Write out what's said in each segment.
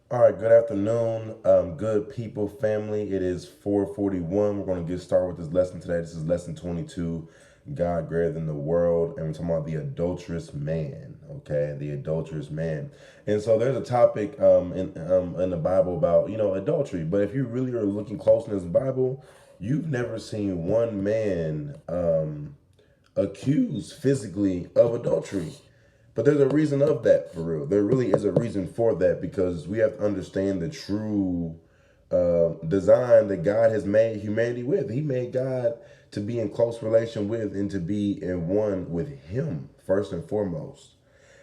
All right, good afternoon, good people, family. It is 4:41. We're going to get started with this lesson today. This is lesson 22, God greater than the world. And we're talking about the adulterous man, okay? The adulterous man. And so there's a topic in the Bible about, adultery. But if you really are looking close in this Bible, you've never seen one man accused physically of adultery. But there's a reason of that for real. There really is a reason for that because we have to understand the true design that God has made humanity with. He made God to be in close relation with and to be in one with Him first and foremost.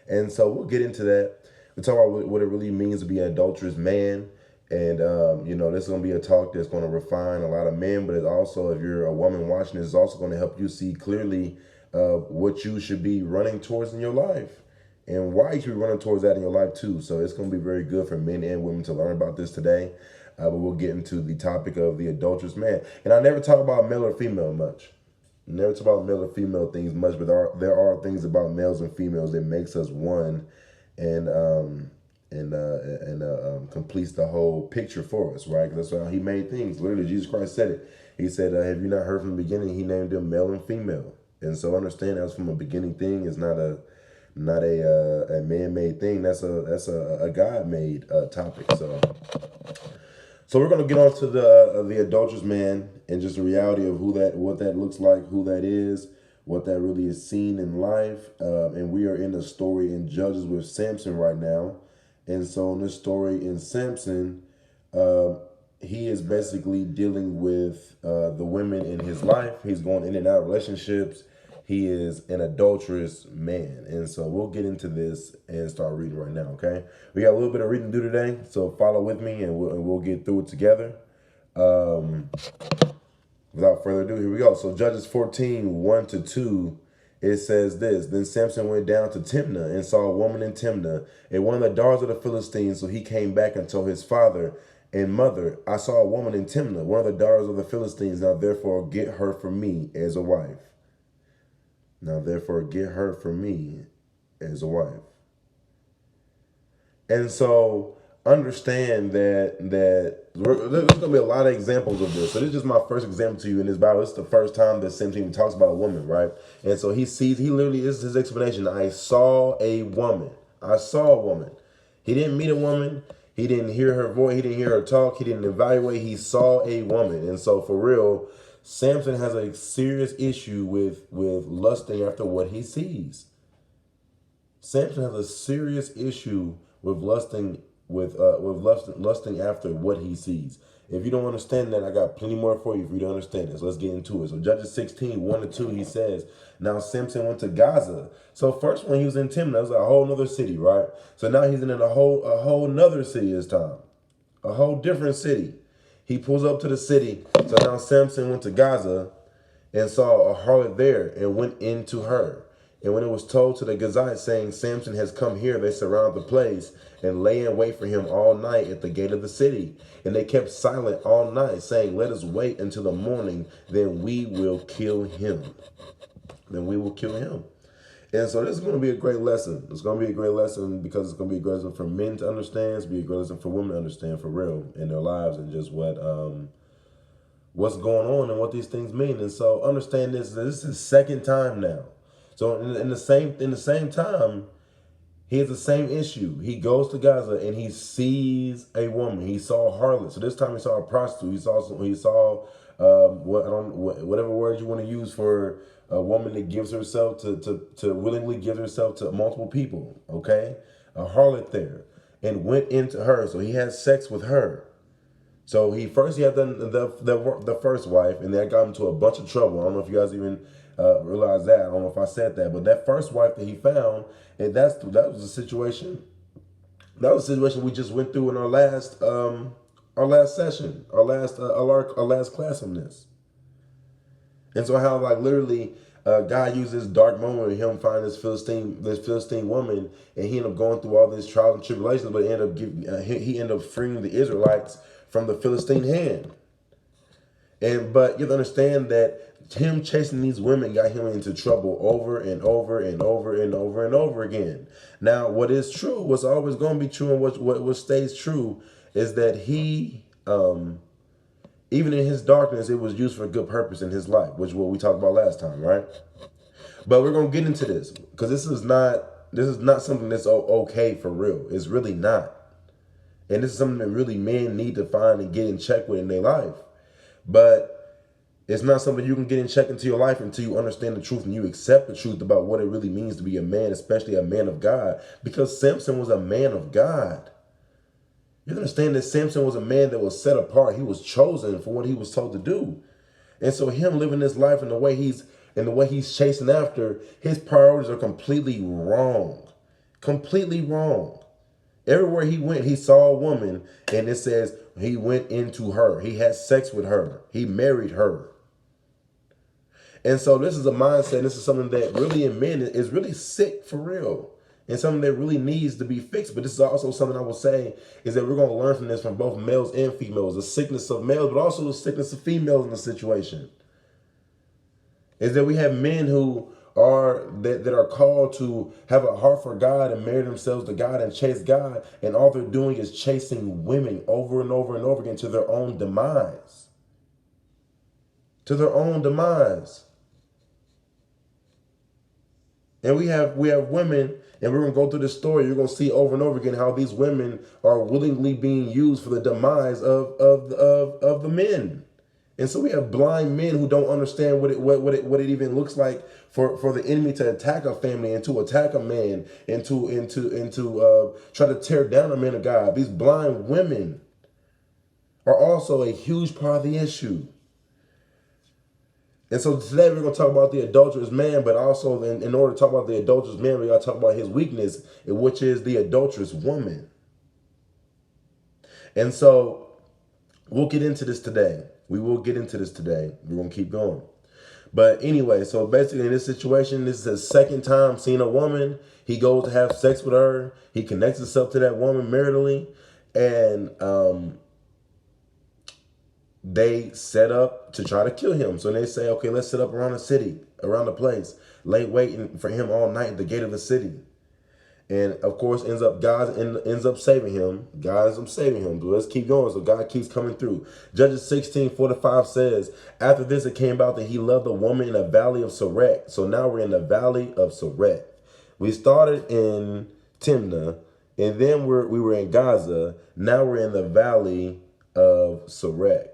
And so we'll get into that. We'll talk about what it really means to be an adulterous man. And, this is going to be a talk that's going to refine a lot of men, but it's also, if you're a woman watching this, it's also going to help you see clearly what you should be running towards in your life and why you should be running towards that in your life too. So it's going to be very good for men and women to learn about this today. But we'll get into the topic of the adulterous man. And I never talk about male or female much. Never talk about male or female things much, but there are things about males and females that makes us one, and completes the whole picture for us, right? 'Cause that's how He made things. Literally, Jesus Christ said it. He said, "Have you not heard from the beginning? He named them male and female." And so understand that's from a beginning thing. It's not a man-made thing. That's a God-made topic. So we're gonna get on to the adulterous man and just the reality of what that looks like, who that is, what that really is seen in life. And we are in the story in Judges with Samson right now. And so in this story in Samson, he is basically dealing with the women in his life. He's going in and out of relationships. He is an adulterous man. And so we'll get into this and start reading right now, okay? We got a little bit of reading to do today, so follow with me and we'll get through it together. Without further ado, here we go. So Judges 14, 1-2, it says this. Then Samson went down to Timnah and saw a woman in Timnah, and one of the daughters of the Philistines. So he came back and told his father and mother, "I saw a woman in Timnah, one of the daughters of the Philistines. Now therefore get her for me as a wife. Now therefore get her for me as a wife." And so understand that there's going to be a lot of examples of this. So this is just my first example to you in this Bible. This is the first time that Samson even talks about a woman, right? And so he literally, this is his explanation. I saw a woman. I saw a woman. He didn't meet a woman. He didn't hear her voice. He didn't hear her talk. He didn't evaluate. He saw a woman. And so for real, Samson has a serious issue with lusting after what he sees. Samson has a serious issue with lusting after what he sees. If you don't understand that, I got plenty more for you to understand this. Let's get into it. So Judges 16, 1-2, he says, now Samson went to Gaza. So first when he was in Timnah, it was a whole nother city, right? So now he's in a whole nother city this time. A whole different city. He pulls up to the city. So now Samson went to Gaza and saw a harlot there and went into her. And when it was told to the Gazites, saying, Samson has come here, they surrounded the place and lay in wait for him all night at the gate of the city. And they kept silent all night, saying, let us wait until the morning, then we will kill him. Then we will kill him. And so this is going to be a great lesson. It's going to be a great lesson because it's going to be a great lesson for men to understand. It's going to be a great lesson for women to understand for real in their lives and just what's going on and what these things mean. And so understand this. This is his second time now. So in the same time, he has the same issue. He goes to Gaza and he sees a woman. He saw a harlot. So this time he saw a prostitute. He saw whatever word you want to use for a woman that gives herself to willingly give herself to multiple people. Okay, a harlot there, and went into her. So he had sex with her. So he had the first wife, and that got him into a bunch of trouble. I don't know if you guys even realize that. I don't know if I said that, but that first wife that he found, and that was a situation. That was a situation we just went through in our last session, our last class on this. And so how literally God used this dark moment with him finding this Philistine woman, and he ended up going through all these trials and tribulations, but he ended up freeing the Israelites from the Philistine hand. But you have to understand that him chasing these women got him into trouble over and over and over and over and over again. Now, what is true, what's always going to be true, and what stays true is that he, even in his darkness, it was used for a good purpose in his life, which is what we talked about last time, right? But we're gonna get into this because this is not something that's okay for real. It's really not, and this is something that really men need to find and get in check with in their life. But it's not something you can get in check into your life until you understand the truth and you accept the truth about what it really means to be a man, especially a man of God. Because Samson was a man of God. You understand that Samson was a man that was set apart. He was chosen for what he was told to do. And so him living this life in the way he's chasing after, his priorities are completely wrong. Completely wrong. Everywhere he went, he saw a woman, and it says he went into her. He had sex with her. He married her. And so this is a mindset. This is something that really in men is really sick for real. And something that really needs to be fixed. But this is also something I will say is that we're going to learn from this from both males and females. The sickness of males, but also the sickness of females in the situation. Is that we have men who are that are called to have a heart for God and marry themselves to God and chase God. And all they're doing is chasing women over and over and over again to their own demise. To their own demise. And we have women, and we're gonna go through this story. You're gonna see over and over again how these women are willingly being used for the demise of the men. And so we have blind men who don't understand what it even looks like for the enemy to attack a family and to attack a man and to try to tear down a man of God. These blind women are also a huge part of the issue. And so today we're going to talk about the adulterous man, but also in order to talk about the adulterous man, we got to talk about his weakness, which is the adulterous woman. And so we'll get into this today. We will get into this today. We're going to keep going. But anyway, so basically in this situation, this is his second time seeing a woman. He goes to have sex with her. He connects himself to that woman maritally. And they set up to try to kill him. So they say, okay, let's set up around the city, around the place, lay waiting for him all night at the gate of the city. And of course, God ends up saving him. God ends up saving him. But let's keep going. So God keeps coming through. Judges 16:4-5 says, after this, it came about that he loved a woman in the valley of Sorek. So now we're in the valley of Sorek. We started in Timnah, and then we were in Gaza. Now we're in the valley of Sorek.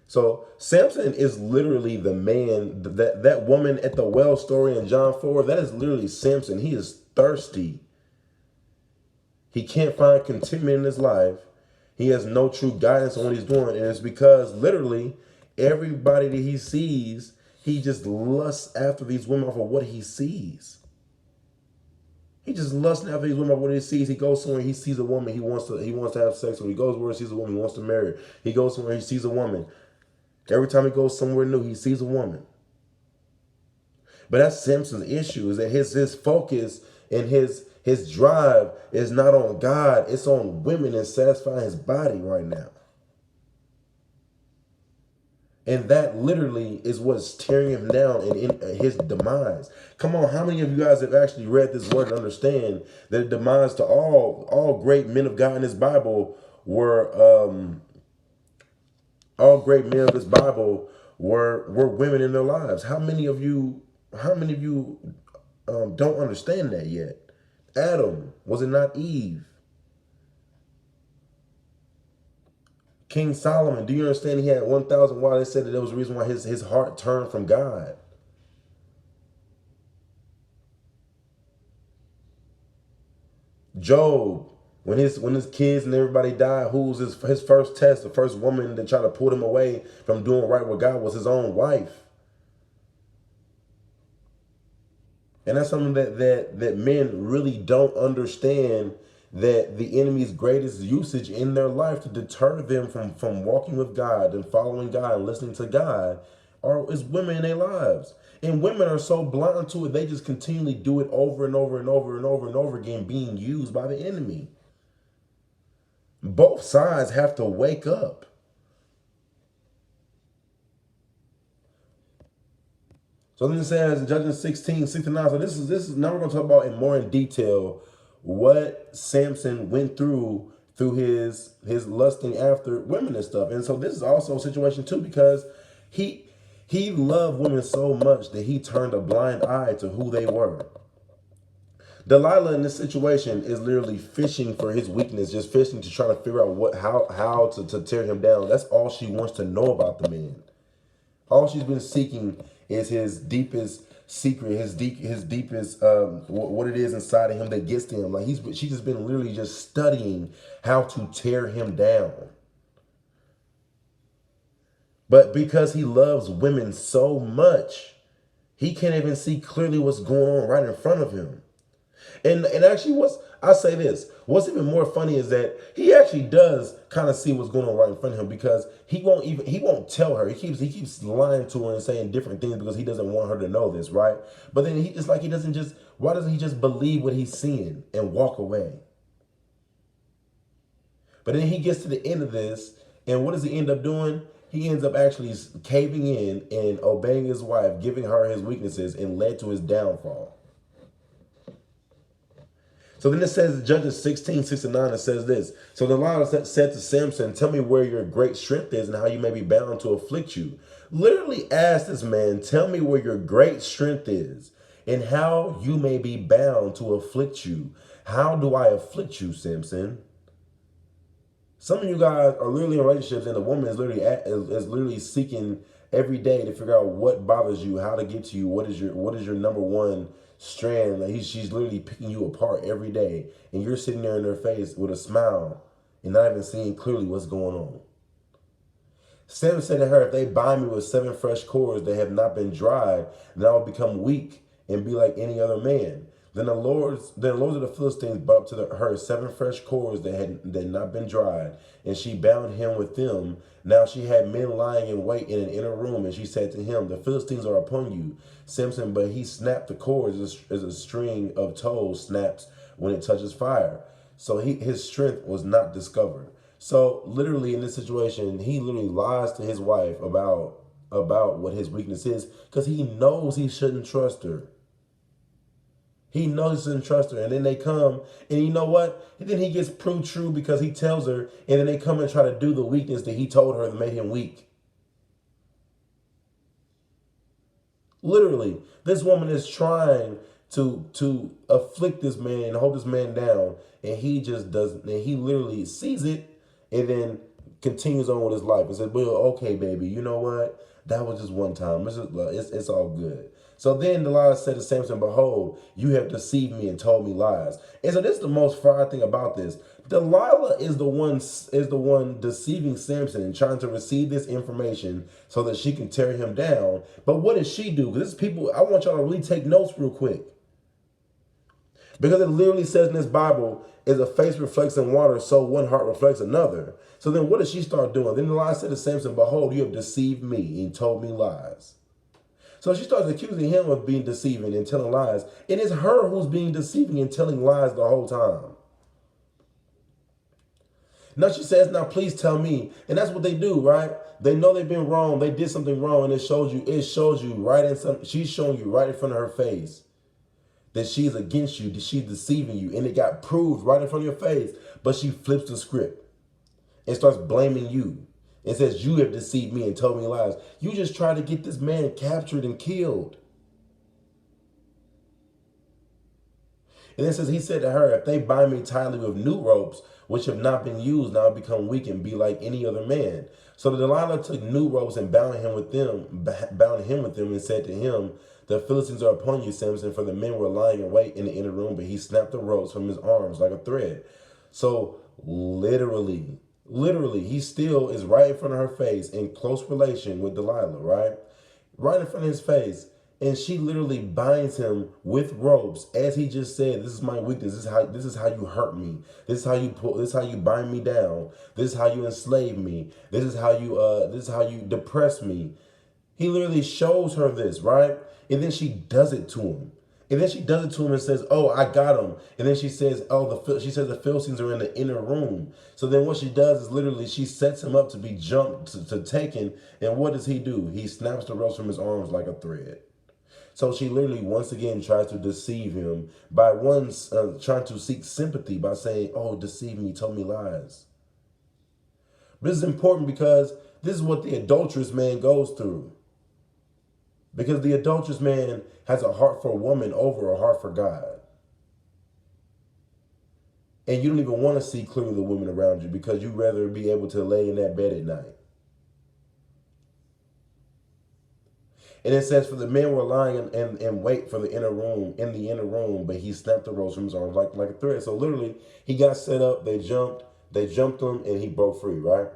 So Samson is literally the man, that woman at the well story in John 4, that is literally Samson. He is thirsty. He can't find contentment in his life. He has no true guidance on what he's doing. And it's because literally everybody that he sees, he just lusts after these women off of what he sees. He just lusts after these women off what he sees. He goes somewhere, he sees a woman he wants to have sex with. He goes where he sees a woman he wants to marry. He goes somewhere, he sees a woman. Every time he goes somewhere new, he sees a woman. But that's Samson's issue, is that his focus and his drive is not on God. It's on women and satisfying his body right now. And that literally is what's tearing him down and in his demise. Come on, how many of you guys have actually read this word and understand that the demise to all great men of God in this Bible were all great men of this Bible were women in their lives? How many of you don't understand that yet? Adam, was it not Eve? King Solomon, do you understand he had 1,000 wives? They said that there was a reason why his heart turned from God. Job, when his kids and everybody died, who was his first test, the first woman that tried to pull him away from doing right with God was his own wife. And that's something that men really don't understand, that the enemy's greatest usage in their life to deter them from walking with God and following God and listening to God is women in their lives. And women are so blind to it, they just continually do it over and over and over and over and over again, being used by the enemy. Both sides have to wake up. So then it says in Judges 16:69. So this is now we're gonna talk about in more in detail what Samson went through his lusting after women and stuff. And so this is also a situation too, because he he loved women so much that he turned a blind eye to who they were. Delilah in this situation is literally fishing for his weakness, just fishing to try to figure out how to tear him down. That's all she wants to know about the man. All she's been seeking is his deepest secret, his deepest what it is inside of him that gets to him. Like she's just been literally just studying how to tear him down. But because he loves women so much, he can't even see clearly what's going on right in front of him. And actually, I say this, what's even more funny is that he actually does kind of see what's going on right in front of him, because he won't tell her. He keeps lying to her and saying different things because he doesn't want her to know this, right? But then why doesn't he just believe what he's seeing and walk away? But then he gets to the end of this, and what does he end up doing? He ends up actually caving in and obeying his wife, giving her his weaknesses, and led to his downfall. So then it says, Judges 16:69, it says this. So Delilah said to Samson, tell me where your great strength is and how you may be bound to afflict you. Literally asked this man, tell me where your great strength is and how you may be bound to afflict you. How do I afflict you, Samson? Some of you guys are literally in relationships, and the woman is literally seeking every day to figure out what bothers you, how to get to you, what is your number one strand. Like she's literally picking you apart every day, and you're sitting there in their face with a smile and not even seeing clearly what's going on. Samson said to her, if they bind me with 7 fresh cords that have not been dried, then I will become weak and be like any other man. Then the lords of the Philistines brought up to her 7 fresh cords that had not been dried, and she bound him with them. Now she had men lying in wait in an inner room, and she said to him, the Philistines are upon you, Samson. But he snapped the cords as a string of tows snaps when it touches fire. So his strength was not discovered. So literally in this situation, he literally lies to his wife about what his weakness is, because he knows he shouldn't trust her. He knows he shouldn't trust her. And then they come, and you know what? And then he gets proved true because he tells her, and then they come and try to do the weakness that he told her that made him weak. Literally, this woman is trying to afflict this man and hold this man down, and he just doesn't. And he literally sees it and then continues on with his life and says, well, okay, baby, you know what? That was just one time. It's all good. So then Delilah said to Samson, behold, you have deceived me and told me lies. And so this is the most fire thing about this. Delilah is the one deceiving Samson and trying to receive this information so that she can tear him down. But what does she do? Because people, I want y'all to really take notes real quick. Because it literally says in this Bible, as a face reflects in water, so one heart reflects another. So then what does she start doing? Then Delilah said to Samson, behold, you have deceived me and told me lies. So she starts accusing him of being deceiving and telling lies. And it's her who's being deceiving and telling lies the whole time. Now she says, now please tell me. And that's what they do, right? They know they've been wrong. They did something wrong, and it shows you right in some, she's showing you right in front of her face that she's against you, that she's deceiving you. And it got proved right in front of your face. But she flips the script and starts blaming you. It says, you have deceived me and told me lies. You just tried to get this man captured and killed. And it says, he said to her, if they bind me tightly with new ropes, which have not been used, now I become weak and be like any other man. So Delilah took new ropes and bound him with them and said to him, the Philistines are upon you, Samson, for the men were lying in wait in the inner room, but he snapped the ropes from his arms like a thread. So literally, he still is right in front of her face in close relation with Delilah, right? Right in front of his face. And she literally binds him with ropes, as he just said, this is my weakness. This is how you hurt me. This is how you bind me down. This is how you enslave me. This is how you depress me. He literally shows her this, right? And then she does it to him. And then she does it to him and says, oh, I got him. And then she says, the Philistines are in the inner room. So then what she does is literally she sets him up to be jumped, to taken. And what does he do? He snaps the ropes from his arms like a thread. So she literally once again tries to deceive him by once trying to seek sympathy by saying, oh, deceive me, tell me lies. But this is important because this is what the adulterous man goes through. Because the adulterous man has a heart for a woman over a heart for God. And you don't even want to see clearly the women around you because you'd rather be able to lay in that bed at night. And it says, for the men were lying and wait for the inner room, but he snapped the ropes from his arms like a thread. So literally, he got set up, they jumped him, and he broke free, right?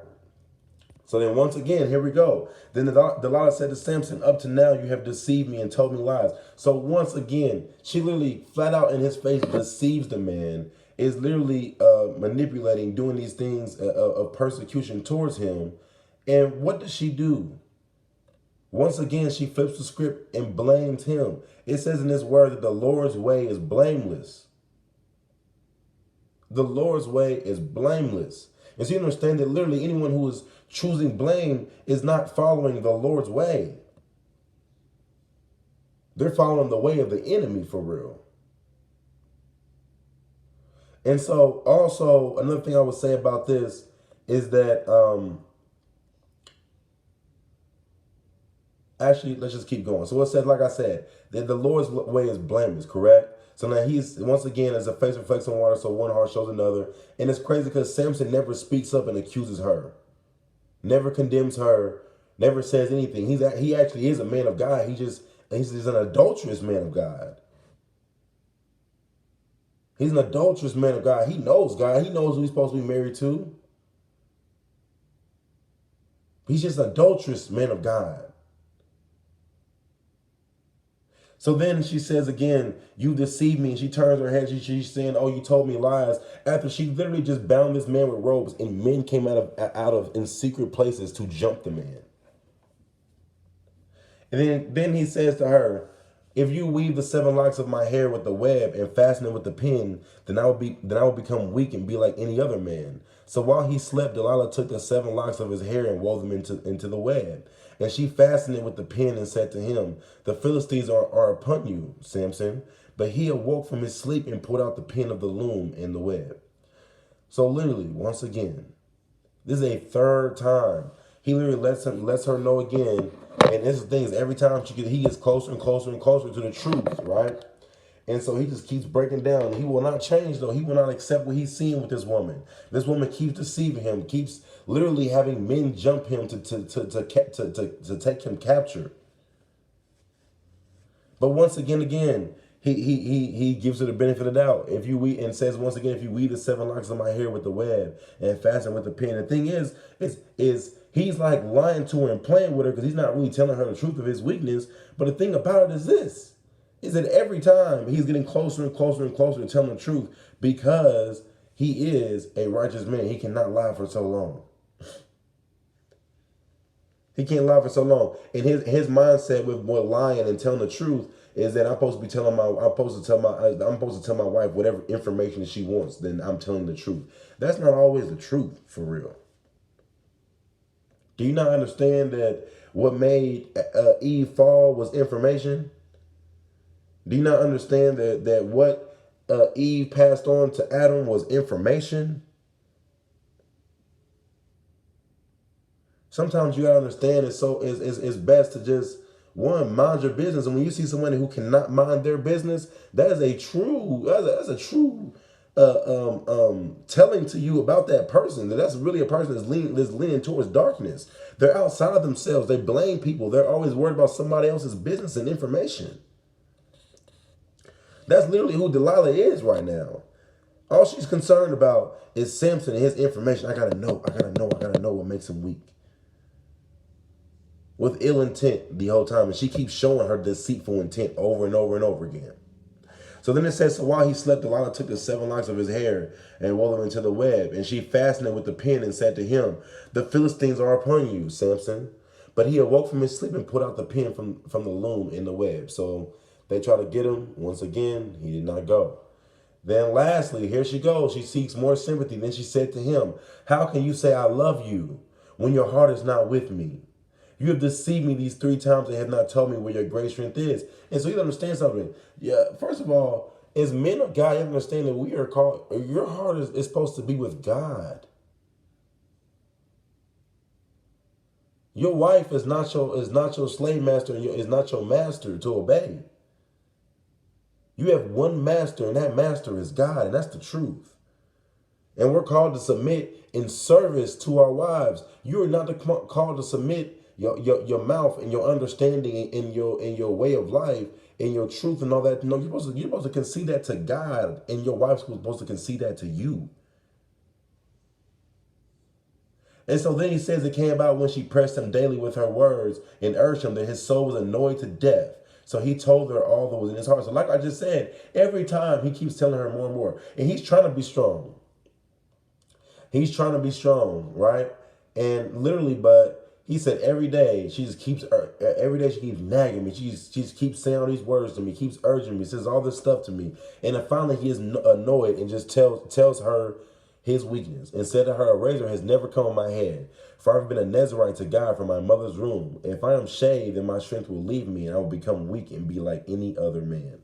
So then once again, here we go. Then Delilah said to Samson, up to now you have deceived me and told me lies. So once again, she literally flat out in his face deceives the man, is literally manipulating, doing these things of persecution towards him. And what does she do? Once again, she flips the script and blames him. It says in this word that the Lord's way is blameless. The Lord's way is blameless. And so you understand that literally anyone who is choosing blame is not following the Lord's way. They're following the way of the enemy for real. And so also another thing I would say about this is that actually, let's just keep going. So it says, like I said, that the Lord's way is blameless, correct? So now he's, once again, as a face reflects on water, so one heart shows another. And it's crazy because Samson never speaks up and accuses her. Never condemns her. Never says anything. He actually is a man of God. He's an adulterous man of God. He's an adulterous man of God. He knows God. He knows who he's supposed to be married to. He's just an adulterous man of God. So then she says again, you deceived me. And she turns her head. She's saying, oh, you told me lies. After she literally just bound this man with ropes and men came out of in secret places to jump the man. And then he says to her, if you weave the 7 locks of my hair with the web and fasten it with the pin, then I will become weak and be like any other man. So while he slept, Delilah took the 7 locks of his hair and wove them into the web. And she fastened it with the pin and said to him, the Philistines are upon you, Samson. But he awoke from his sleep and pulled out the pin of the loom and the web. So literally, once again, this is a third time. He literally lets her know again. And this is the thing, is every time he gets closer and closer and closer to the truth, right? And so he just keeps breaking down. He will not change, though. He will not accept what he's seeing with this woman. This woman keeps deceiving him, keeps literally having men jump him to take him captured. But once again, he gives her the benefit of the doubt. And says once again, if you weave the 7 locks of my hair with the web and fasten with the pin. The thing is he's like lying to her and playing with her because he's not really telling her the truth of his weakness. But the thing about it is this, is that every time he's getting closer and closer and closer to telling the truth because he is a righteous man. He cannot lie for so long. He can't lie for so long. And his mindset with lying and telling the truth is that I'm supposed to tell my wife whatever information she wants, then I'm telling the truth. That's not always the truth, for real. Do you not understand that what made Eve fall was information? Do you not understand that what Eve passed on to Adam was information? Sometimes you gotta understand it's best to just, one, mind your business. And when you see somebody who cannot mind their business, that's a true telling to you about that person. That's really a person that's leaning towards darkness. They're outside of themselves. They blame people. They're always worried about somebody else's business and information. That's literally who Delilah is right now. All she's concerned about is Samson and his information. I gotta know what makes him weak. With ill intent the whole time. And she keeps showing her deceitful intent over and over and over again. So then it says, so while he slept, Delilah took the 7 locks of his hair and wove them into the web. And she fastened it with the pin and said to him, the Philistines are upon you, Samson. But he awoke from his sleep and put out the pin from the loom in the web. So they try to get him. Once again, he did not go. Then lastly, here she goes. She seeks more sympathy. Then she said to him, how can you say I love you when your heart is not with me? You have deceived me these 3 times and have not told me where your great strength is. And so you understand something. Yeah, first of all, as men of God, you understand that we are called, your heart is supposed to be with God. Your wife is not your slave master and is not your master to obey. You have one master, and that master is God, and that's the truth. And we're called to submit in service to our wives. You are not called to submit your mouth and your understanding in your way of life, in your truth and all that. No, you're supposed to concede that to God, and your wife's supposed to concede that to you. And so then he says it came about when she pressed him daily with her words and urged him that his soul was annoyed to death. So he told her all that was in his heart. So like I just said, every time he keeps telling her more and more. And he's trying to be strong. He's trying to be strong, right? And literally, but he said every day every day she keeps nagging me. She just keeps saying all these words to me, keeps urging me, says all this stuff to me. And then finally he is annoyed and just tells her his weakness and said to her, a razor has never come on my head, for I've been a Nazarite to God from my mother's womb. If I am shaved, then my strength will leave me and I will become weak and be like any other man.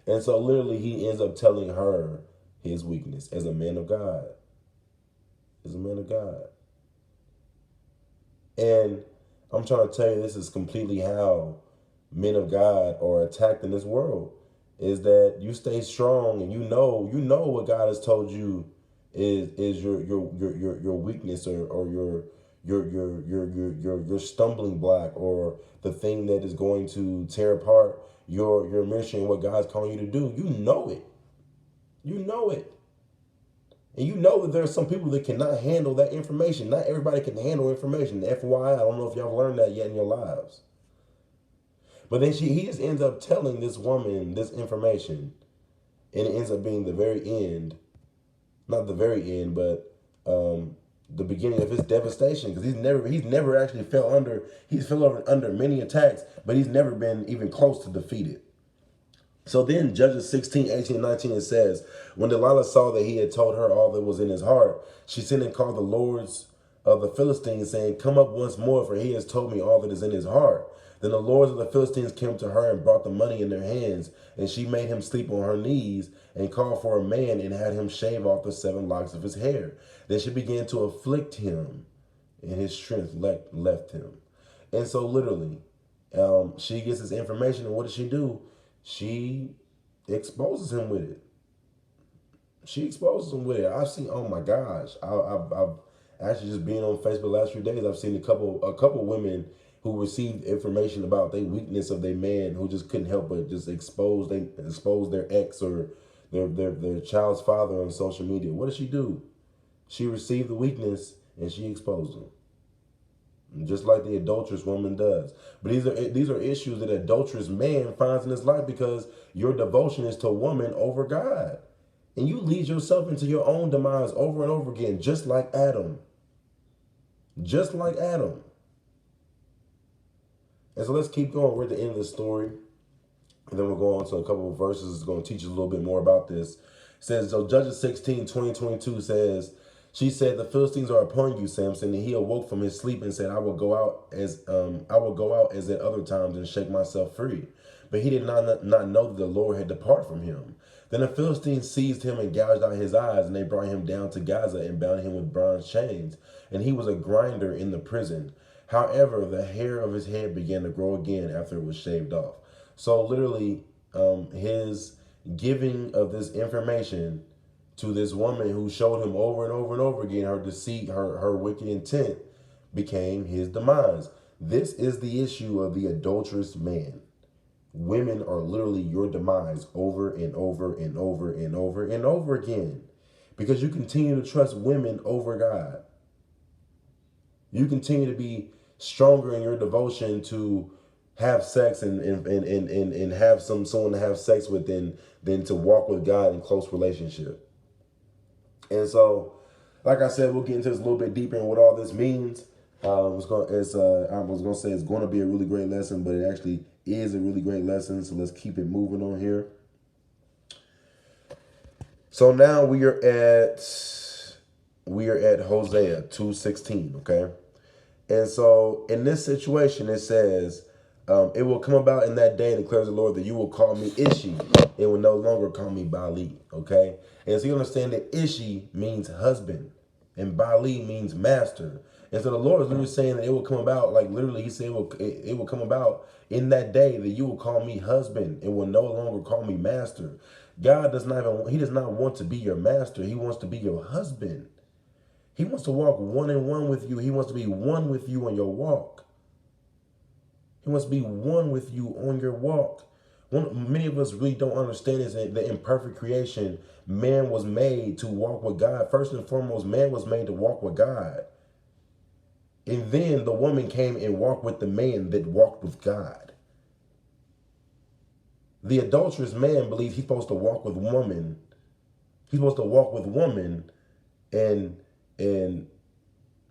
And so literally he ends up telling her his weakness as a man of God. As a man of God. And I'm trying to tell you, this is completely how men of God are attacked in this world. Is that you stay strong and you know what God has told you is your weakness or your stumbling block or the thing that is going to tear apart your mission, what God's calling you to do. You know it. You know it. And you know that there are some people that cannot handle that information. Not everybody can handle information. FYI, I don't know if y'all have learned that yet in your lives. But then he just ends up telling this woman this information. And it ends up being the very end. Not the very end, but the beginning of his devastation. Because he's never actually he's fell under many attacks, but he's never been even close to defeated. So then Judges 16, 18, and 19, it says, when Delilah saw that he had told her all that was in his heart, she sent and called the lords of the Philistines, saying, come up once more, for he has told me all that is in his heart. Then the lords of the Philistines came to her and brought the money in their hands, and she made him sleep on her knees and called for a man and had him shave off the 7 locks of his hair. Then she began to afflict him, and his strength left him. And so literally, she gets this information, and what does she do? She exposes him with it. She exposes him with it. I've seen, oh my gosh, I've actually just being on Facebook the last few days, I've seen a couple women who received information about the weakness of their man who just couldn't help but just expose their ex or their child's father on social media. What did she do? She received the weakness and she exposed him. Just like the adulterous woman does. But these are issues that an adulterous man finds in his life because your devotion is to woman over God. And you lead yourself into your own demise over and over again, just like Adam. Just like Adam. And so let's keep going. We're at the end of the story. And then we'll go on to a couple of verses. It's going to teach us a little bit more about this. It says, so Judges 16, 20, 22 says, she said, the Philistines are upon you, Samson. And he awoke from his sleep and said, I will go out as at other times and shake myself free. But he did not know that the Lord had departed from him. Then the Philistines seized him and gouged out his eyes, and they brought him down to Gaza and bound him with bronze chains. And he was a grinder in the prison. However, the hair of his head began to grow again after it was shaved off. So literally, his giving of this information to this woman who showed him over and over and over again her deceit, her wicked intent, became his demise. This is the issue of the adulterous man. Women are literally your demise over and over and over and over and over again. Because you continue to trust women over God. You continue to be stronger in your devotion to have sex and have someone to have sex with than to walk with God in close relationship. And so, like I said, we'll get into this a little bit deeper in what all this means. I was going to say it's going to be a really great lesson, but it actually is a really great lesson. So let's keep it moving on here. So now we are at Hosea 2:16, okay? And so in this situation, it says, it will come about in that day, declares the Lord, that you will call me Ishi. It will no longer call me Bali. Okay? And so you understand that Ishi means husband and Bali means master. And so the Lord is literally saying that it will come about, like literally he said it will come about in that day that you will call me husband and will no longer call me master. God he does not want to be your master. He wants to be your husband. He wants to walk one and one with you. He wants to be one with you on your walk. He wants to be one with you on your walk. Many of us really don't understand is that in perfect creation, man was made to walk with God. First and foremost, man was made to walk with God. And then the woman came and walked with the man that walked with God. The adulterous man believes he's supposed to walk with woman. He's supposed to walk with woman, and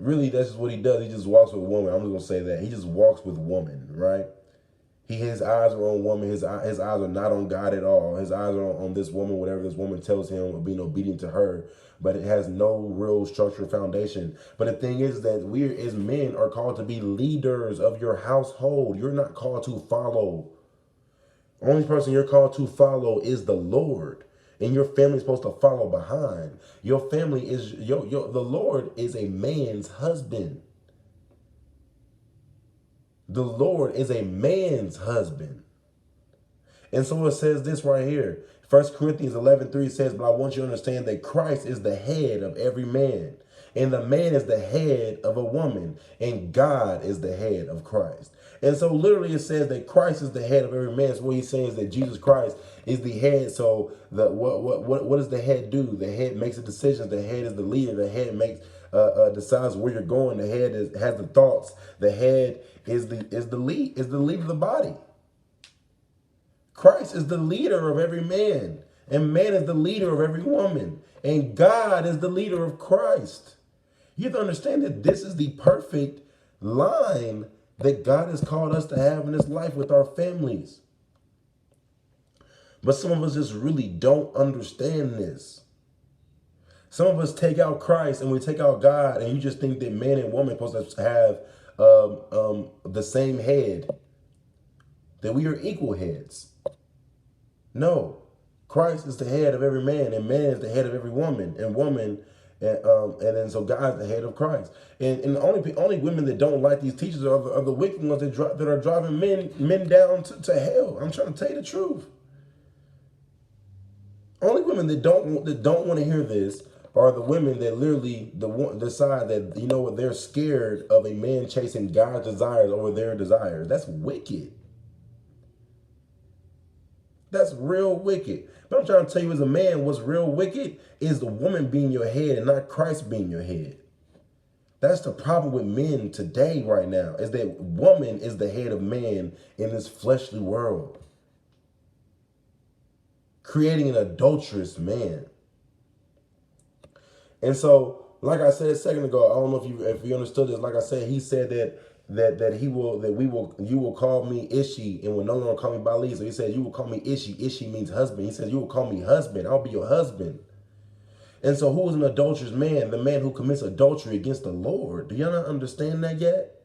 really that's just what he does. He just walks with woman. I'm just gonna say that. He just walks with woman, right? His eyes are on woman. His eyes are not on God at all. His eyes are on this woman, whatever this woman tells him, of being obedient to her. But it has no real structure foundation. But the thing is that we as men are called to be leaders of your household. You're not called to follow. Only person you're called to follow is the Lord. And your family is supposed to follow behind. Your family is the Lord is a man's husband. The Lord is a man's husband. And so it says this right here. 1 Corinthians 11:3 says, but I want you to understand that Christ is the head of every man. And the man is the head of a woman. And God is the head of Christ. And so literally it says that Christ is the head of every man. So what he's saying is that Jesus Christ is the head. So what does the head do? The head makes the decisions. The head is the leader. The head decides where you're going. The head has the thoughts. The head is the lead of the body. Christ is the leader of every man, and man is the leader of every woman, and God is the leader of Christ. You have to understand that this is the perfect line that God has called us to have in this life with our families. But some of us just really don't understand this. Some of us take out Christ and we take out God, and you just think that man and woman are supposed to have the same head, that we are equal heads. No, Christ is the head of every man, and man is the head of every woman, and then so God is the head of Christ. And the only women that don't like these teachers are the wicked ones that are driving men down to hell. I'm trying to tell you the truth. Only women that don't want to hear this are the women that literally decide that, you know what, they're scared of a man chasing God's desires over their desires. That's wicked. That's real wicked. But I'm trying to tell you as a man, what's real wicked is the woman being your head and not Christ being your head. That's the problem with men today right now, is that woman is the head of man in this fleshly world, creating an adulterous man. And so, like I said a second ago, I don't know if you understood this. Like I said, he said you will call me Ishi and will no longer call me Bali. So he said you will call me Ishi. Ishi means husband. He says you will call me husband. I'll be your husband. And so who is an adulterous man? The man who commits adultery against the Lord. Do y'all not understand that yet?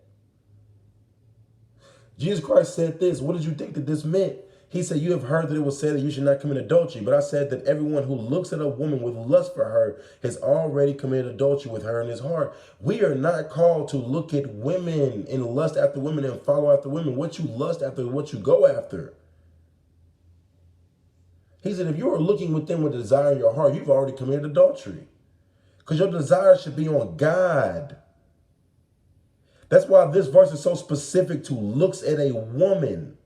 Jesus Christ said this. What did you think that this meant? He said, you have heard that it was said that you should not commit adultery. But I said that everyone who looks at a woman with lust for her has already committed adultery with her in his heart. We are not called to look at women and lust after women and follow after women. What you lust after is what you go after. He said, if you are looking with them with desire in your heart, you've already committed adultery. Because your desire should be on God. That's why this verse is so specific to looks at a woman.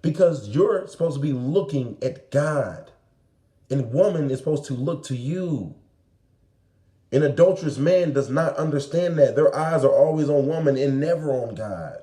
Because you're supposed to be looking at God. And woman is supposed to look to you. An adulterous man does not understand that. Their eyes are always on woman and never on God.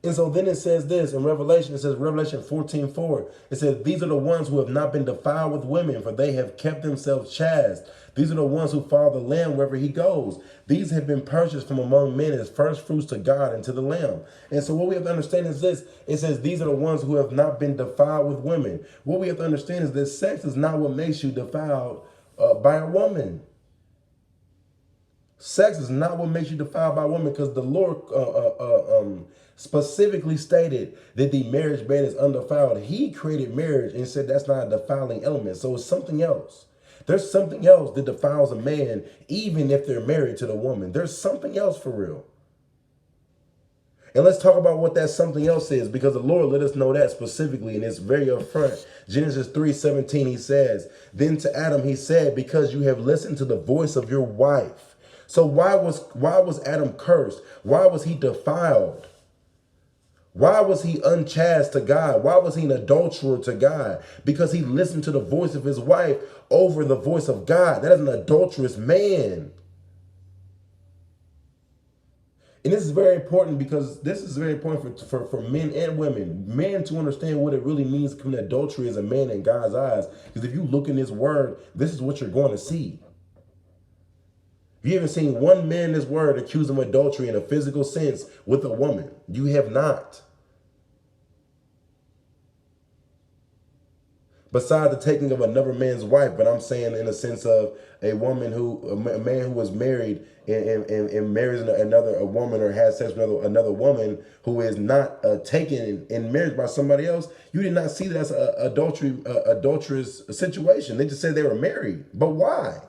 And so then it says this in Revelation. It says, Revelation 14:4. It says, these are the ones who have not been defiled with women, for they have kept themselves chaste. These are the ones who follow the Lamb wherever he goes. These have been purchased from among men as first fruits to God and to the Lamb. And so what we have to understand is this. It says these are the ones who have not been defiled with women. What we have to understand is that sex is not what makes you defiled by a woman. Sex is not what makes you defiled by women, because the Lord specifically stated that the marriage bed is undefiled. He created marriage and said that's not a defiling element. So it's something else. There's something else that defiles a man, even if they're married to the woman. There's something else for real. And let's talk about what that something else is, because the Lord let us know that specifically, and it's very upfront. Genesis 3:17, he says, then to Adam he said, because you have listened to the voice of your wife. So why was Adam cursed? Why was he defiled? Why was he unchaste to God? Why was he an adulterer to God? Because he listened to the voice of his wife over the voice of God. That is an adulterous man. And this is very important, because this is very important for men and women. Men to understand what it really means to commit adultery as a man in God's eyes. Because if you look in his word, this is what you're going to see. You haven't seen one man in his word accuse him of adultery in a physical sense with a woman. You have not. Besides the taking of another man's wife, but I'm saying in a sense of a man who was married and marries a woman, or has sex with another woman who is not taken in marriage by somebody else. You did not see that as an adulterous situation. They just said they were married. But why?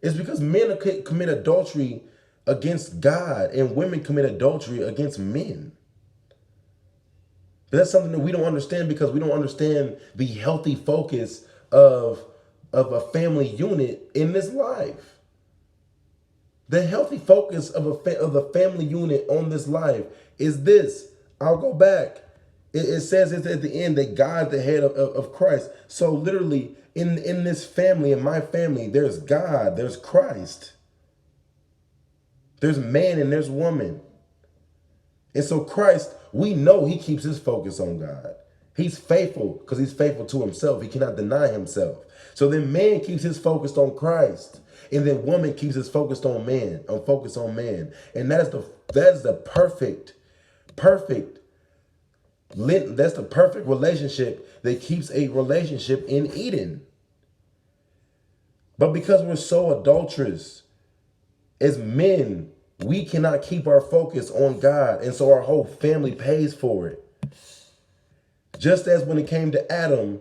It's because men commit adultery against God and women commit adultery against men. But that's something that we don't understand, because we don't understand the healthy focus of a family unit in this life. The healthy focus of the family unit on this life is this. I'll go back. It says it's at the end that God's the head of Christ. So literally in this family, in my family, there's God, there's Christ. There's man and there's woman. And so Christ, we know he keeps his focus on God. He's faithful because he's faithful to himself. He cannot deny himself. So then man keeps his focus on Christ. And then woman keeps his focus on man, And that's the perfect relationship that keeps a relationship in Eden. But because we're so adulterous as men, we cannot keep our focus on God. And so our whole family pays for it. Just as when it came to Adam,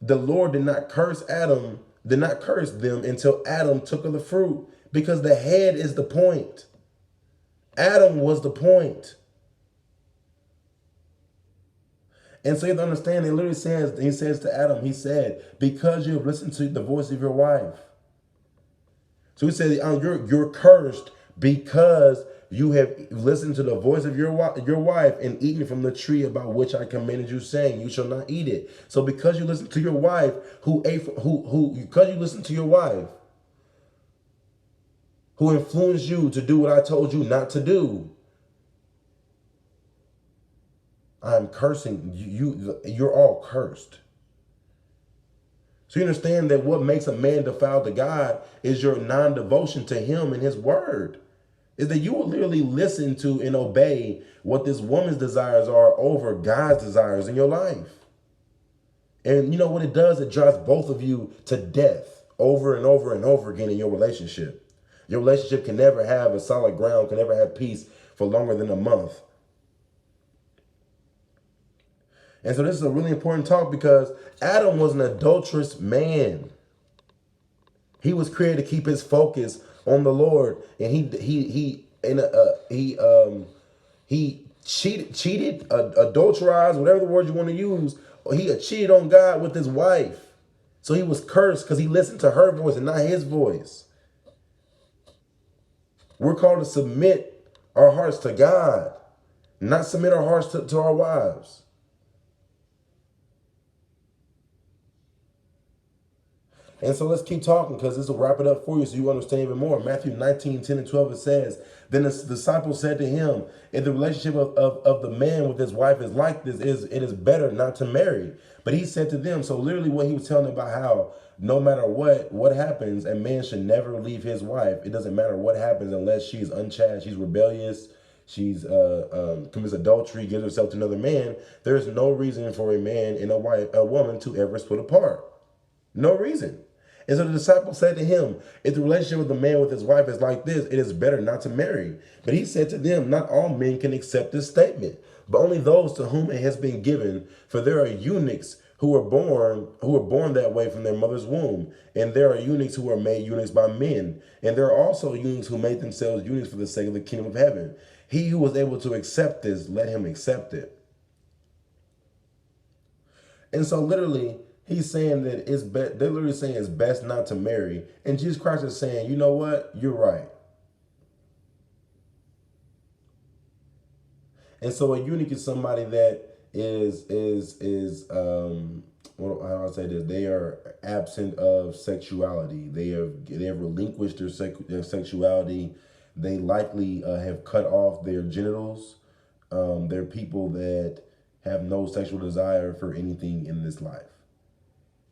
the Lord did not curse them until Adam took of the fruit, because the head is the point. Adam was the point. And so you have to understand, it literally says, he says to Adam, he said, because you have listened to the voice of your wife. So he said, you're cursed because you have listened to the voice of your wife and eaten from the tree about which I commanded you, saying, you shall not eat it. So because you listened to your wife, because you listened to your wife, who influenced you to do what I told you not to do, I'm cursing you. You're all cursed. So you understand that what makes a man defiled to God is your non-devotion to him and his word. Is that you will literally listen to and obey what this woman's desires are over God's desires in your life. And you know what it does? It drives both of you to death over and over and over again in your relationship. Your relationship can never have a solid ground, can never have peace for longer than a month. And so this is a really important talk, because Adam was an adulterous man. He was created to keep his focus on the Lord, and he cheated, adulterized, whatever the word you want to use. He cheated on God with his wife. So he was cursed because he listened to her voice and not his voice. We're called to submit our hearts to God, not submit our hearts to our wives. And so let's keep talking, because this will wrap it up for you so you understand even more. Matthew 19:10-12, it says, then the disciples said to him, if the relationship of the man with his wife is like this, it is better not to marry. But he said to them, so literally what he was telling them about how no matter what happens, a man should never leave his wife. It doesn't matter what happens unless she's unchaste, she's rebellious, she's commits adultery, gives herself to another man. There's no reason for a man and a woman to ever split apart. No reason. And so the disciples said to him, if the relationship with the man with his wife is like this, it is better not to marry. But he said to them, not all men can accept this statement, but only those to whom it has been given. For there are eunuchs who were born that way from their mother's womb, and there are eunuchs who are made eunuchs by men, and there are also eunuchs who made themselves eunuchs for the sake of the kingdom of heaven. He who was able to accept this, let him accept it. And so literally, he's saying that they're literally saying it's best not to marry. And Jesus Christ is saying, you know what? You're right. And so a eunuch is somebody that how I say this? They are absent of sexuality. They have relinquished their sexuality. They likely have cut off their genitals. They're people that have no sexual desire for anything in this life.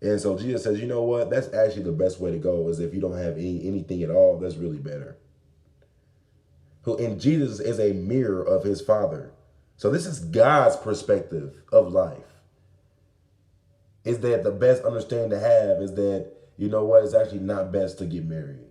And so Jesus says, you know what? That's actually the best way to go, is if you don't have anything at all, that's really better. And Jesus is a mirror of his Father. So this is God's perspective of life. Is that the best understanding to have is that, you know what, it's actually not best to get married.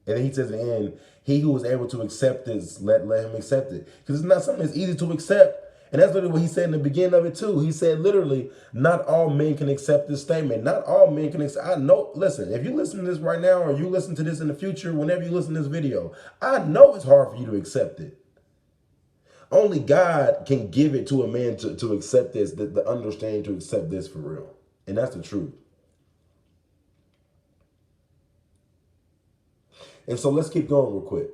And then he says at the end, he who was able to accept this, let him accept it. Because it's not something that's easy to accept. And that's literally what he said in the beginning of it too. He said literally, not all men can accept this statement. Not all men can accept. I know, listen, if you listen to this right now, or you listen to this in the future, whenever you listen to this video, I know it's hard for you to accept it. Only God can give it to a man to accept this, the understanding to accept this for real. And that's the truth. And so let's keep going real quick.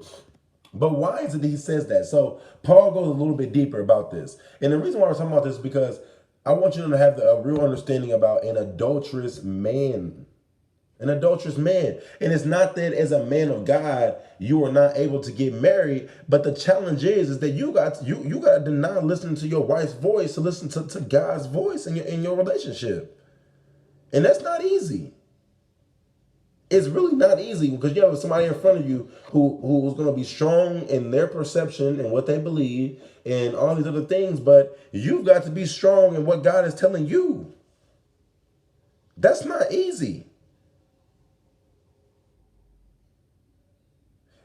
But why is it that he says that? So Paul goes a little bit deeper about this. And the reason why we're talking about this is because I want you to have a real understanding about an adulterous man. An adulterous man. And it's not that as a man of God, you are not able to get married. But the challenge is that you got to deny listening to your wife's voice to listen to God's voice in your relationship. And that's not easy. It's really not easy, because you have somebody in front of you who's going to be strong in their perception and what they believe and all these other things. But you've got to be strong in what God is telling you. That's not easy.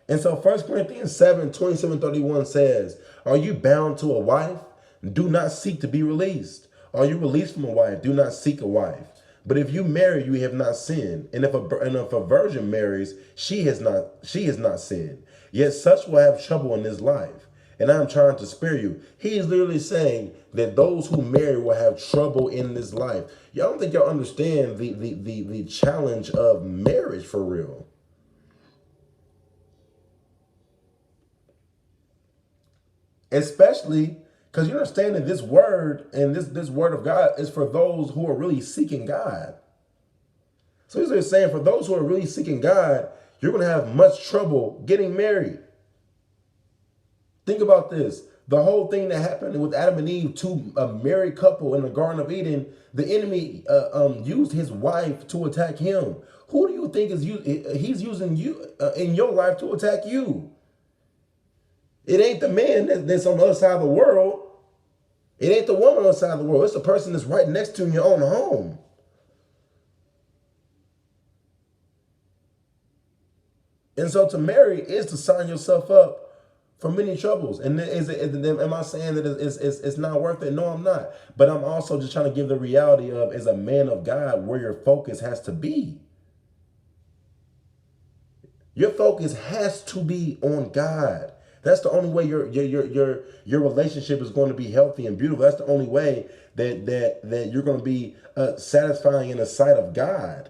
And so 1 Corinthians 7:27-31 says, are you bound to a wife? Do not seek to be released. Are you released from a wife? Do not seek a wife. But if you marry, you have not sinned. And if a virgin marries, she has not sinned. Yet such will have trouble in this life. And I am trying to spare you. He is literally saying that those who marry will have trouble in this life. Y'all don't think y'all understand the challenge of marriage for real. Especially because you understand that this word and this word of God is for those who are really seeking God. So he's saying for those who are really seeking God, you're going to have much trouble getting married. Think about this. The whole thing that happened with Adam and Eve, a married couple in the Garden of Eden, the enemy used his wife to attack him. Who do you think he's using you in your life to attack you? It ain't the man that's on the other side of the world. It ain't the woman on the other side of the world. It's the person that's right next to you in your own home. And so to marry is to sign yourself up for many troubles. And am I saying that it's not worth it? No, I'm not. But I'm also just trying to give the reality of, as a man of God, where your focus has to be. Your focus has to be on God. That's the only way your relationship is going to be healthy and beautiful. That's the only way that you're going to be satisfying in the sight of God.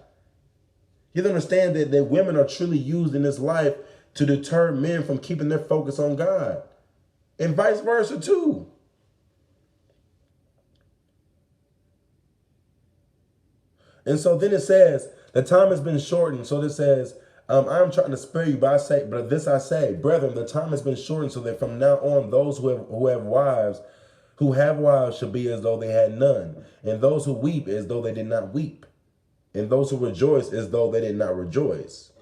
You understand that women are truly used in this life to deter men from keeping their focus on God, and vice versa too. And so then it says, the time has been shortened. So this says, I'm trying to spare you, but this I say, brethren, the time has been shortened, so that from now on, those who have wives should be as though they had none, and those who weep as though they did not weep, and those who rejoice as though they did not rejoice,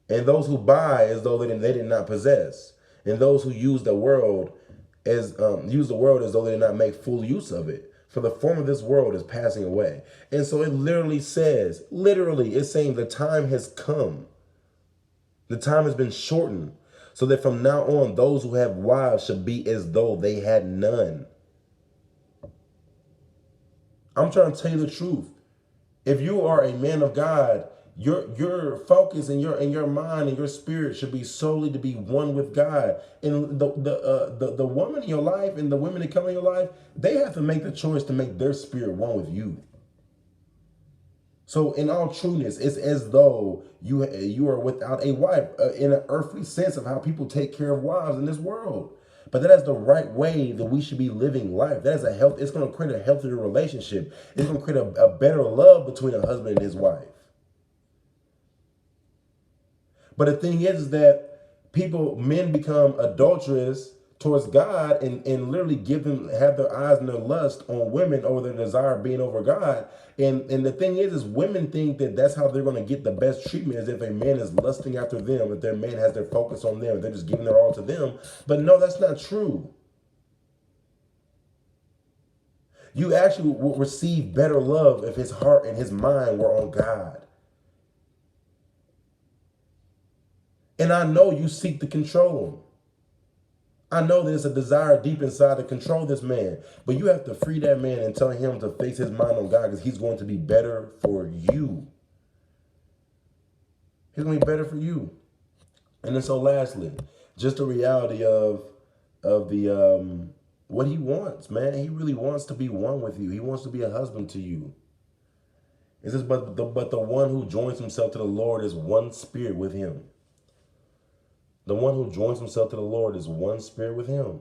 and those who buy as though they did not possess, and those who use the world as though they did not make full use of it. For the form of this world is passing away. And so it literally, it's saying the time has come. The time has been shortened. So that from now on, those who have wives should be as though they had none. I'm trying to tell you the truth. If you are a man of God, your focus and your mind and your spirit should be solely to be one with God. And the woman in your life and the women that come in your life, they have to make the choice to make their spirit one with you. So in all trueness, it's as though you are without a wife in an earthly sense of how people take care of wives in this world. But that is the right way that we should be living life. That is a health. It's going to create a healthier relationship. It's going to create a better love between a husband and his wife. But the thing is that men become adulterous towards God and literally have their eyes and their lust on women over their desire of being over God. And the thing is women think that that's how they're going to get the best treatment, is if a man is lusting after them, if their man has their focus on them, if they're just giving their all to them. But no, that's not true. You actually will receive better love if his heart and his mind were on God. And I know you seek to control him. I know there's a desire deep inside to control this man, but you have to free that man and tell him to fix his mind on God, because he's going to be better for you. He's going to be better for you. And then so lastly, just the reality of the what he wants, man. He really wants to be one with you. He wants to be a husband to you. It says, but the one who joins himself to the Lord is one spirit with him. The one who joins himself to the Lord is one spirit with him.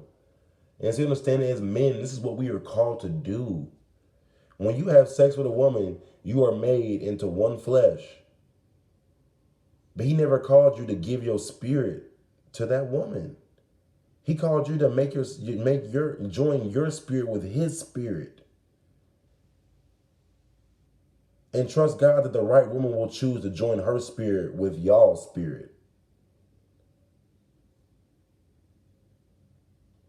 And so you understand that as men, this is what we are called to do. When you have sex with a woman, you are made into one flesh. But he never called you to give your spirit to that woman. He called you to join your spirit with his spirit. And trust God that the right woman will choose to join her spirit with y'all's spirit.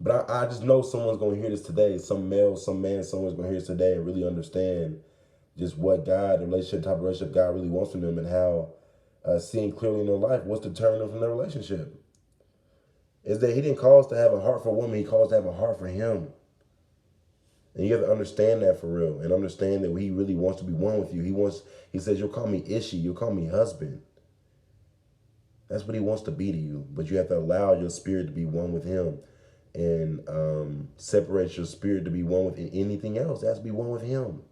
But I just know someone's going to hear this today. Some male, some man, someone's going to hear this today and really understand just what God, the relationship, type of relationship God really wants from them, and how seeing clearly in their life what's deterring them from their relationship. Is that he didn't call us to have a heart for women. He calls us to have a heart for him. And you have to understand that for real, and understand that he really wants to be one with you. He says, you'll call me Ishi, you'll call me husband. That's what he wants to be to you. But you have to allow your spirit to be one with him, and separate your spirit to be one with anything else. It has to be one with him.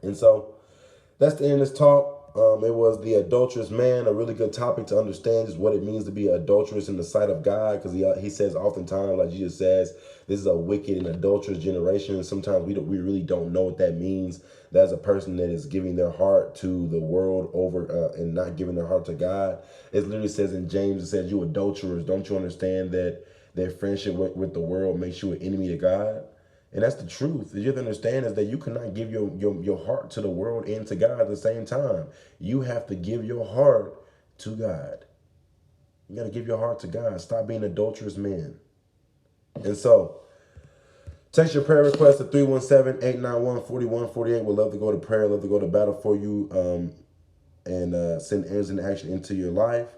And so that's the end of this talk. It was the adulterous man, a really good topic to understand just what it means to be adulterous in the sight of God, because he says oftentimes, like Jesus says, this is a wicked and adulterous generation. And sometimes we really don't know what that means. That's a person that is giving their heart to the world over and not giving their heart to God. It literally says in James, it says, you adulterers, don't you understand that their friendship with the world makes you an enemy to God? And that's the truth. You have to understand is that you cannot give your heart to the world and to God at the same time. You have to give your heart to God. You got to give your heart to God. Stop being adulterous men. And so, text your prayer request to 317-891-4148. We'd love to go to prayer. Love to go to battle for you, and send answers and action into your life.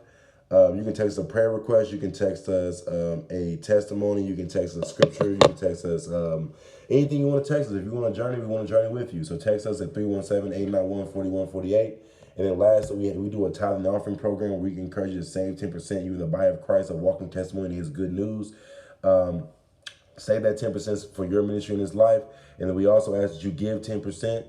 You can text a prayer request. You can text us a testimony. You can text us scripture. You can text us anything you want to text us. If you want to journey, we want to journey with you. So text us at 317-891-4148. And then lastly, we do a tithe and offering program where we can encourage you to save 10%. You're the buyer of Christ, a walking testimony to his good news. Save that 10% for your ministry in his life. And then we also ask that you give 10%.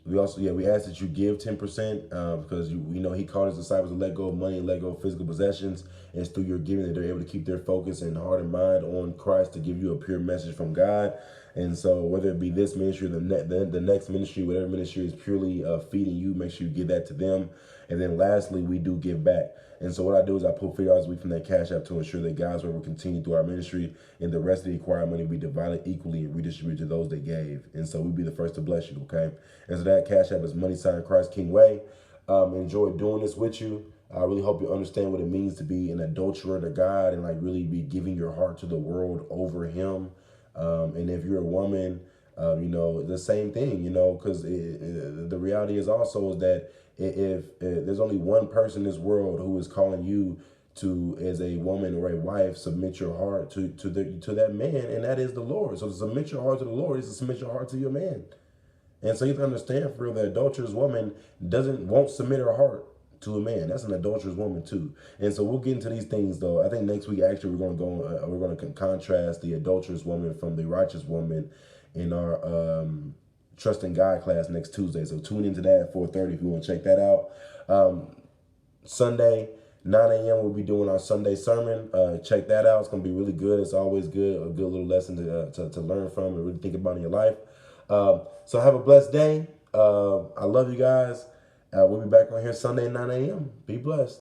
We ask that you give 10% because we know he called his disciples to let go of money and let go of physical possessions. And it's through your giving that they're able to keep their focus and heart and mind on Christ to give you a pure message from God. And so whether it be this ministry or the next ministry, whatever ministry is purely feeding you, make sure you give that to them. And then lastly, we do give back. And so what I do is I pull $50 a week from that Cash App to ensure that God's word will continue through our ministry, and the rest of the acquired money we divide equally and redistribute to those that gave. And so we'll be the first to bless you, okay? And so that Cash App is $Christ King Way. Enjoy doing this with you. I really hope you understand what it means to be an adulterer to God and like really be giving your heart to the world over him. And if you're a woman, you know, the same thing, you know, because the reality is also is that if there's only one person in this world who is calling you to, as a woman or a wife, submit your heart to that man, and that is the Lord. So to submit your heart to the Lord is to submit your heart to your man. And so you have to understand, for real, the adulterous woman won't submit her heart to a man. That's an adulterous woman too. And so we'll get into these things though. I think next week actually we're going to contrast the adulterous woman from the righteous woman in our Trust in God class next Tuesday. So tune into that at 4:30 if you want to check that out. Sunday, 9 a.m. we'll be doing our Sunday sermon. Check that out. It's going to be really good. It's always good, a good little lesson to learn from and really think about in your life. So have a blessed day. I love you guys. We'll be back on here Sunday at 9 a.m. Be blessed.